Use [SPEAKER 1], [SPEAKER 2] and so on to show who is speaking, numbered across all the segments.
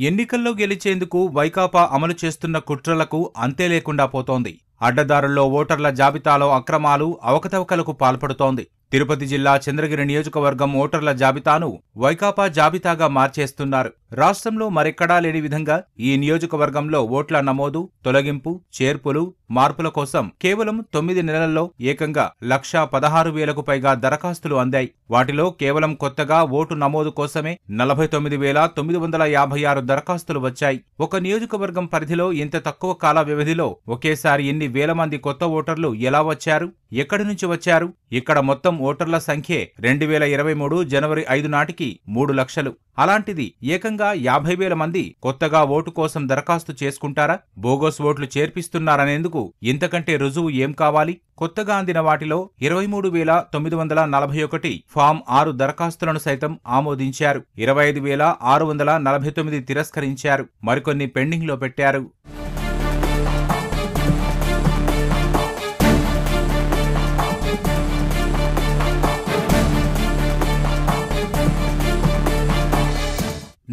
[SPEAKER 1] ఎన్నికల్లో గెలిచేందుకు వైకాపా అమలు చేస్తున్న కుట్రలకు అంతే లేకుండా పోతోంది. అడ్డదారుల్లో ఓటర్ల జాబితాలో అక్రమాలు, అవకతవకలకు పాల్పడుతోంది. తిరుపతి జిల్లా చంద్రగిరి నియోజకవర్గం ఓటర్ల జాబితాను వైకాపా జాబితాగా మార్చేస్తున్నారు. రాష్ట్రంలో మరెక్కడా లేని విధంగా ఈ నియోజకవర్గంలో ఓట్ల నమోదు, తొలగింపు, చేర్పులు, మార్పుల కోసం కేవలం 9 నెలల్లో ఏకంగా 1,16,000కు పైగా దరఖాస్తులు అందాయి. వాటిలో కేవలం కొత్తగా ఓటు నమోదు కోసమే 49,956 దరఖాస్తులు వచ్చాయి. ఒక నియోజకవర్గం పరిధిలో ఇంత తక్కువ కాల వ్యవధిలో ఒకేసారి ఇన్ని వేల మంది కొత్త ఓటర్లు ఎలా వచ్చారు? ఎక్కడి నుంచి వచ్చారు? ఇక్కడ మొత్తం ఓటర్ల సంఖ్యే 2023 జనవరి 5 నాటికి 3 లక్షలు. అలాంటిది ఏకంగా 50,000 మంది కొత్తగా ఓటు కోసం దరఖాస్తు చేసుకుంటారా? బోగస్ ఓట్లు చేర్పిస్తున్నారనేందుకు ఇంతకంటే రుజువు ఏం కావాలి? కొత్తగా అందిన వాటిలో 23,941 ఫామ్ 6 దరఖాస్తులను సైతం ఆమోదించారు. 25,649 తిరస్కరించారు. మరికొన్ని పెండింగ్లో పెట్టారు.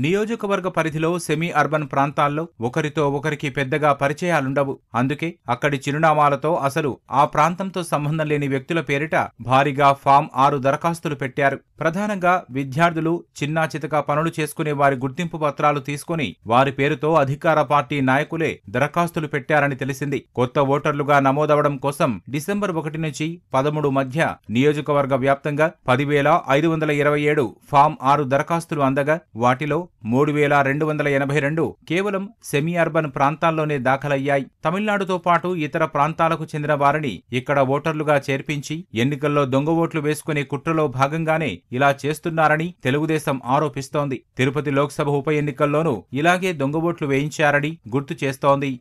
[SPEAKER 1] నియోజకవర్గ పరిధిలో సెమీ అర్బన్ ప్రాంతాల్లో ఒకరితో ఒకరికి పెద్దగా పరిచయాలుండవు. అందుకే అక్కడి చిరునామాలతో అసలు ఆ ప్రాంతంతో సంబంధం లేని వ్యక్తుల పేరిట భారీగా ఫామ్ 6 దరఖాస్తులు పెట్టారు. ప్రధానంగా విద్యార్థులు, చిన్నా చితకా పనులు చేసుకునే వారి గుర్తింపు పత్రాలు తీసుకుని వారి పేరుతో అధికార పార్టీ నాయకులే దరఖాస్తులు పెట్టారని తెలిసింది. కొత్త ఓటర్లుగా నమోదవడం కోసం డిసెంబర్ 1 నుంచి 13 మధ్య నియోజకవర్గ వ్యాప్తంగా 10,527 ఫామ్ 6 దరఖాస్తులు అందగా వాటిలో 3,282 కేవలం సెమీ అర్బన్ ప్రాంతాల్లోనే దాఖలయ్యాయి. తమిళనాడుతో పాటు ఇతర ప్రాంతాలకు చెందిన వారిని ఇక్కడ ఓటర్లుగా చేర్పించి ఎన్నికల్లో దొంగ ఓట్లు వేసుకునే కుట్రలో భాగంగానే ఇలా చేస్తున్నారని తెలుగుదేశం ఆరోపిస్తోంది. తిరుపతి లోక్సభ ఉప ఎన్నికల్లోనూ ఇలాగే దొంగ ఓట్లు వేయించారని గుర్తు చేస్తోంది.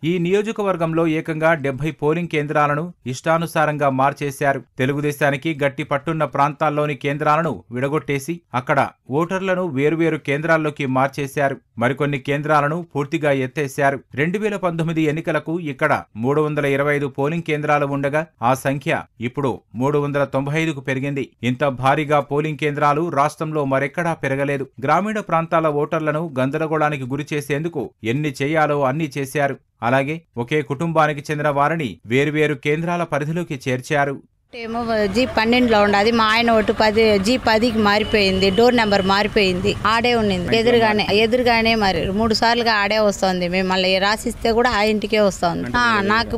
[SPEAKER 1] ఈ నియోజకవర్గంలో ఏకంగా 70 పోలింగ్ కేంద్రాలను ఇష్టానుసారంగా మార్చేశారు. తెలుగుదేశానికి గట్టి పట్టున్న ప్రాంతాల్లోని కేంద్రాలను విడగొట్టేసి అక్కడ ఓటర్లను వేరువేరు కేంద్రాల్లోకి మార్చేశారు. మరికొన్ని కేంద్రాలను పూర్తిగా ఎత్తేశారు. 2019 ఎన్నికలకు ఇక్కడ 325 పోలింగ్ కేంద్రాలు ఉండగా ఆ సంఖ్య ఇప్పుడు 395కు పెరిగింది. ఇంత భారీగా పోలింగ్ కేంద్రాలు రాష్ట్రంలో మరెక్కడా పెరగలేదు. గ్రామీణ ప్రాంతాల ఓటర్లను గందరగోళానికి గురి చేసేందుకు ఎన్ని చేయాలో అన్నీ చేశారు. అలాగే ఒకే కుటుంబానికి చెందిన వారిని వేర్వేరు కేంద్రాల పరిధిలోకి చేర్చారు.
[SPEAKER 2] ఏమో G12లో ఉండదు. మా ఆయన ఓటు G10కి మారిపోయింది. డోర్ నెంబర్ మారిపోయింది. ఆడే ఉండింది. ఎదురుగానే మరి 3 సార్లుగా ఆడే వస్తుంది. మేము మళ్ళీ రాసిస్తే కూడా ఆ ఇంటికే వస్తుంది. నాకు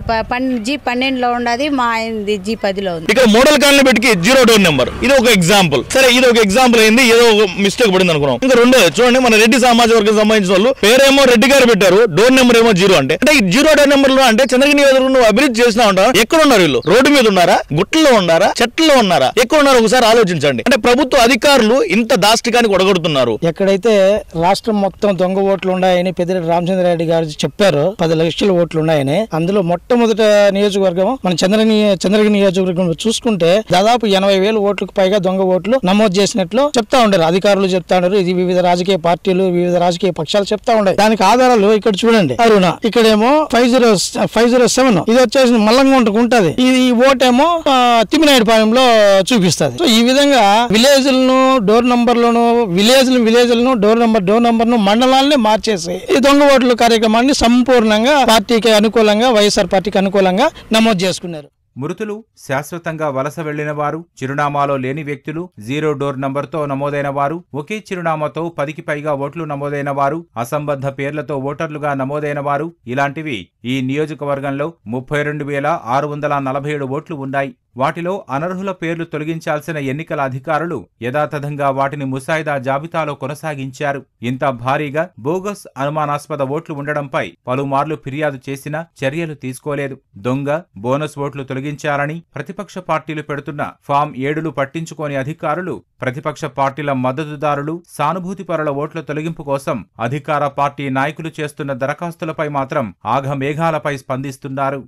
[SPEAKER 2] G12లో ఉండదు. మా ఆయనది G10లో ఉంది.
[SPEAKER 3] ఇక్కడ మోడల్ కాలనీ పెట్టి 0 డోర్ నెంబర్. ఇది ఒక ఎగ్జాంపుల్. సరే, ఇది ఒక ఎగ్జాంపుల్ అయింది. ఏదో ఒక మిస్టేక్ పడింది అనుకున్నాం. ఇంకా రెండోది చూడండి, మన రెడ్డి సమాజ వర్గం సంబంధించిన వాళ్ళు పేరేమో రెడ్డి గారు పెట్టారు, డోర్ నెంబర్ ఏమో 0. అంటే ఈ 0 డోర్ నెంబర్ లో అంటే చంద్రగిరి నియోజకవర్గం అభివృద్ధి చేసినా ఉంటారు. ఎక్కడ ఉన్నారు వీళ్ళు? రోడ్డు మీద ఉన్నారా? గుట్టలు ఉన్నారా? చెట్లలో ఉన్నారా? ఎక్కడ ఉన్నారు? ఒకసారి ఆలోచించండి. అంటే ప్రభుత్వ అధికారులు ఇంత దాష్టికానికి ఒడగొడుతున్నారు.
[SPEAKER 4] ఎక్కడైతే రాష్ట్రం మొత్తం దొంగ ఓట్లు ఉన్నాయని పెద్దిరెడ్డి రామచంద్రారెడ్డి గారు చెప్పారు, 10 లక్షల ఓట్లు ఉన్నాయని. అందులో మొట్టమొదట నియోజకవర్గం మన చంద్రగిరి నియోజకవర్గం చూసుకుంటే దాదాపు 80,000 ఓట్లకు పైగా దొంగ ఓట్లు నమోదు చేసినట్లు చెప్తా ఉండారు. అధికారులు చెప్తా ఉన్నారు. ఇది వివిధ రాజకీయ పార్టీలు, వివిధ రాజకీయ పక్షాలు చెప్తా ఉన్నాయి. దానికి ఆధారాలు ఇక్కడ చూడండి. అరుణ ఇక్కడేమో 507 ఇది వచ్చేసి మల్లంగుంటకు ఉంటది. ఈ ఓటేమో తిమ్మినాయుడుపాలెంలో చూపిస్తుంది. సో ఈ విధంగా విలేజ్లను డోర్ నంబర్లను విలేజ్లను డోర్ నంబర్ను మండలాన్ని మార్చేసి ఈ దొంగ ఓట్ల కార్యక్రమాన్ని సంపూర్ణంగా పార్టీకి అనుకూలంగా, వైఎస్ఆర్ పార్టీకి అనుకూలంగా నమోదు చేసుకున్నారు.
[SPEAKER 1] మృతులు, శాశ్వతంగా వలస వెళ్లిన వారు, చిరునామాలో లేని వ్యక్తులు, 0 డోర్ నంబర్తో నమోదైన వారు, ఒకే చిరునామాతో 10కి పైగా ఓట్లు నమోదైన వారు, అసంబద్ధ పేర్లతో ఓటర్లుగా నమోదైన వారు, ఇలాంటివి ఈ నియోజకవర్గంలో 32,647 ఓట్లు ఉన్నాయి. వాటిలో అనర్హుల పేర్లు తొలగించాల్సిన ఎన్నికల అధికారులు యథాతథంగా వాటిని ముసాయిదా జాబితాలో కొనసాగించారు. ఇంత భారీగా బోగస్, అనుమానాస్పద ఓట్లు ఉండడంపై పలుమార్లు ఫిర్యాదు చేసినా చర్యలు తీసుకోలేదు. దొంగ, బోనస్ ఓట్లు తొలగించాలని ప్రతిపక్ష పార్టీలు పెడుతున్న ఫామ్ 7లు పట్టించుకోని అధికారులు ప్రతిపక్ష పార్టీల మద్దతుదారులు, సానుభూతిపరుల ఓట్ల తొలగింపు కోసం అధికార పార్టీ నాయకులు చేస్తున్న దరఖాస్తులపై మాత్రం ఆఘమేఘాలపై స్పందిస్తున్నారు.